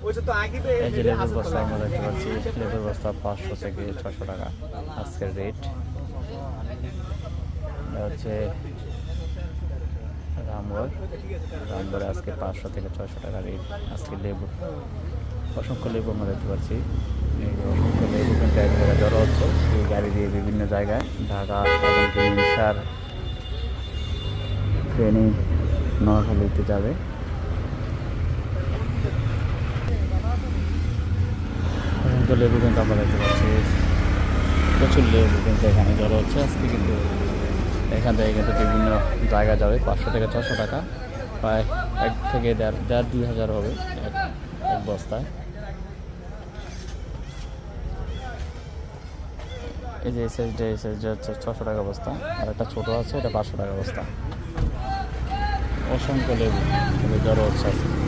এই যে লেবুর বস্তা আমরা দেখতে পাচ্ছি, লেবুর বস্তা 500 থেকে 600 টাকা আজকের রেট। হচ্ছে রামগড়ে আজকে 500 থেকে 600 টাকা রেট আজকে লেবু। অসংখ্য লেবু আমরা দেখতে পাচ্ছি, এই অসংখ্য লেবু কিন্তু এক জায়গায় জড়ো হচ্ছে এই গাড়ি দিয়ে বিভিন্ন জায়গায়, ঢাকা এমনকি মিরসার, ফেনী, নোয়াখালীতে যাবে। অসংখ্য লেবু কিন্তু আমরা দেখতে পাচ্ছি, প্রচুর লেবু কিন্তু এখানে জড়ো হচ্ছে আজকে। কিন্তু এখান থেকে কিন্তু বিভিন্ন জায়গা যাবে, 500 থেকে 600 টাকা, প্রায় 1 থেকে 1.5-2 হাজার হবে এক বস্তায়। এই যে এসএসডি হচ্ছে 600 টাকা বস্তা, আর একটা ছোটো আছে, এটা 500 টাকা বস্তা। অসংখ্য লেবু কিন্তু জড়ো হচ্ছে আজকে।